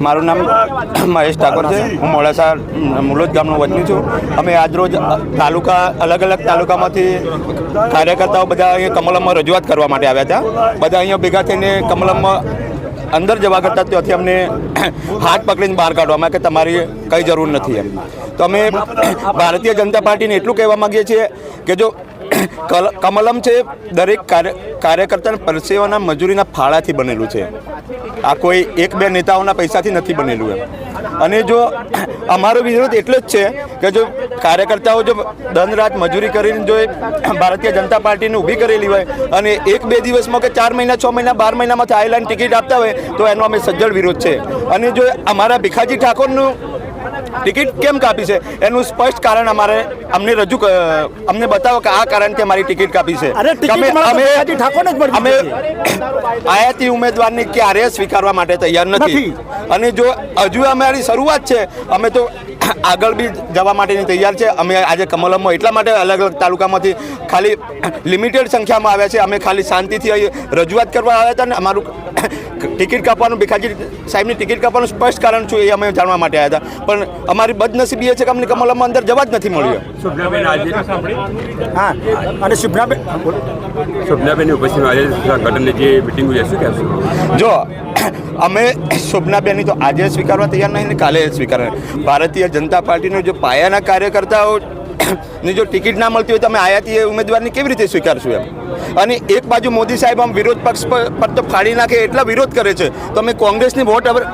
મારું નામ મહેશ ઠાકોર છે. હું મોડાસા મુલોદ ગામનો વતની છું. અમે આજરોજ તાલુકા અલગ અલગ તાલુકામાંથી કાર્યકર્તાઓ બધા અહીંયા કમલમમાં રજૂઆત કરવા માટે આવ્યા હતા. બધા અહીંયા ભેગા થઈને કમલમમાં અંદર જવા કરતાં ત્યાંથી અમને હાથ પકડીને બહાર કાઢવામાં કે તમારી કંઈ જરૂર નથી એમ. તો અમે ભારતીય જનતા પાર્ટીને એટલું કહેવા માગીએ છીએ કે જો કમલમ છે દરેક કાર્યકર્તાના પરસેવાના મજૂરીના ફાળાથી બનેલું છે. આ કોઈ એક બે નેતાઓના પૈસાથી નથી બનેલું એમ. અને જો અમારો વિરોધ એટલો જ છે કે જો કાર્યકર્તાઓ જો દન રાત મજૂરી કરીને જો ભારતીય જનતા પાર્ટીને ઊભી કરેલી હોય અને એક બે દિવસમાં કે 4 મહિના 6 મહિના 12 મહિનામાંથી આવેલાને ટિકિટ આપતા હોય તો એનો અમે સજ્જડ વિરોધ છે. અને જો અમારા ભીખાજી ઠાકોરનું ટિકિટ કેમ કાપી છે એનું સ્પષ્ટ કારણ અમને બતાવો કે આ કારણથી અમારી ટિકિટ કાપી છે. અમે આયાતી ઉમેદવારને ક્યારેય સ્વીકારવા માટે તૈયાર નથી. અને જો હજુ અમારી શરૂઆત છે, અમે તો આગળ બી જવા માટેની તૈયાર છે. અમે આજે કમલમમાં એટલા માટે અલગ અલગ તાલુકામાંથી ખાલી લિમિટેડ સંખ્યામાં આવ્યા છે. અમે ખાલી શાંતિથી રજૂઆત કરવા આવ્યા હતા ને અમારું ટિકિટ કાપવાનું ભીખાજી સાહેબની ટિકિટ કાપવાનું સ્પષ્ટ કારણ શું એ અમે જાણવા માટે આવ્યા હતા. પણ અમારી બદનસીબી એ છે કે અમને કમલમમાં અંદર જવા જ નથી મળ્યો. હા, અને શુભનાબેનની ઉપસ્થિતિમાં આજે સંગઠનની જે મિટિંગ હોય શું કહેશો? જો અમે શોભનાબેનની તો આજે સ્વીકારવા તૈયાર નહીં ને કાલે સ્વીકારવા. ભારતીય જનતા પાર્ટીનો જો પાયાના કાર્યકર્તાઓ ની જો ટિકિટ ના મળતી હોય તો અમે આયાતી ઉમેદવારની કેવી રીતે સ્વીકારશું એમ. અને એક બાજુ મોદી સાહેબ આમ વિરોધ પક્ષ પર તો ફાડી નાખે એટલા વિરોધ કરે છે તો અમે કોંગ્રેસની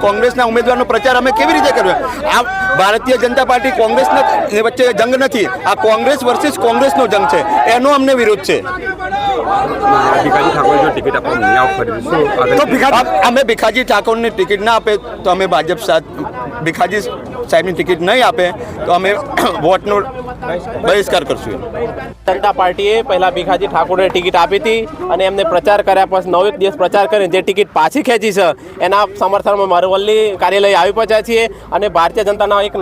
કોંગ્રેસના ઉમેદવારનો પ્રચાર અમે કેવી રીતે કરવો? આ ભારતીય જનતા પાર્ટી કોંગ્રેસના વચ્ચે જંગ નથી, આ કોંગ્રેસ વર્સિસ કોંગ્રેસનો જંગ છે, એનો અમને વિરોધ છે. અમે ભીખાજી ઠાકોરની ટિકિટ ના આપે તો અમે ભાજપ સાથે ભીખાજી સાહેબની ટિકિટ નહીં આપે તો અમે વોટનો બહિષ્કાર કરશું. જનતા પાર્ટીએ પહેલા ભીખાજી ઠાકોરને ટિકિટ આપી હતી અને એમને પ્રચાર કર્યા પછી 9 દિવસ પ્રચાર કરીને જે ટિકિટ પાછી ખેંચી છે એના સમર્થનમાં મરવલ્લી કાર્યાલય આવી પહોંચ્યા છીએ. અને ભારતીય જનતાના એક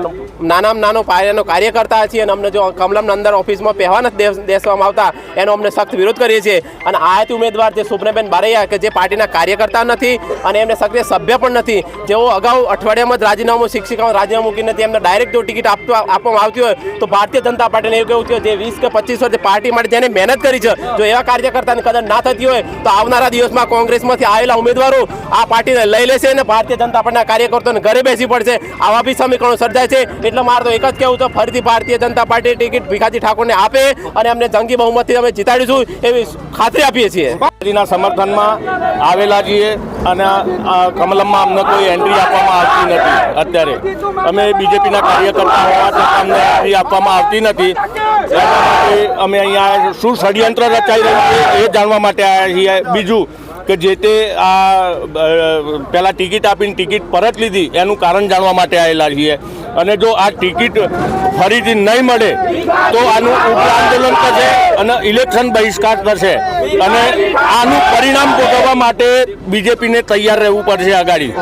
નાનામાં નાનો પાયાનો કાર્યકર્તા છીએ અને અમને જો કમલમના અંદર ઓફિસમાં પહેવા નથી દેવામાં આવતા એનો અમને સખ્ત વિરોધ કરીએ છીએ. અને આયાતી ઉમેદવાર જે શુભનાબેન બારૈયા કે જે પાર્ટીના કાર્યકર્તા નથી અને એમને સક્રિય સભ્ય પણ નથી, જેઓ અગાઉ અઠવાડિયામાં જ રાજીનામું શિક્ષિકાઓ રાજીનામું મૂકી નથી, એમને ડાયરેક્ટ જો ટિકિટ આપવામાં આવતી હોય તો ભારતીય જનતા પાર્ટીને એવું કેવું છે જે 20 કે 25 વર્ષ પાર્ટી માટે જેને મહેનત કરી છે જો એવા કાર્યકર્તાની કદર ના થતી હોય તો આવનારા દિવસમાં કોંગ્રેસમાંથી આવેલા ઉમેદવારો આ પાર્ટીને લઈ લેશે અને ભારતીય જનતા પાર્ટીના કાર્યકર્તાઓને ઘરે બેસી પડશે. આવા બી સમીકરણો સર્જાય છે. એટલે મારે તો એક જ કહેવું છે, ફરીથી ભારતીય જનતા પાર્ટી ટિકિટ ભીખાજી ઠાકોરને આપે અને અમને જંગી બહુમતથી અમે જીતાડીશું એવી ખાતરી આપીએ છીએ. પાર્ટીના સમર્થનમાં આવેલા છીએ અને કમલમમાં અમને કોઈ એન્ટ્રી આપવામાં આવતી નથી. અત્યારે અમે બીજેપીના કાર્યકર્તા હોવા છતાં અમને એન્ટ્રી આપવામાં આવતી નથી. એના માટે અમે અહીંયા શું ષડયંત્ર રચાઈ રહ્યું છે એ જાણવા માટે આવ્યા છીએ. બીજું કે જે તે આ પહેલાં ટિકિટ આપીને ટિકિટ પરત લીધી એનું કારણ જાણવા માટે આવેલા છીએ. અને જો આ ટિકિટ ફરીથી નહીં મળે તો આનું ઉગ્ર આંદોલન થશે અને ઇલેક્શન બહિષ્કાર થશે. અને આનું પરિણામ ભોગવવા માટે બીજેપીને તૈયાર રહેવું પડશે. આગાડી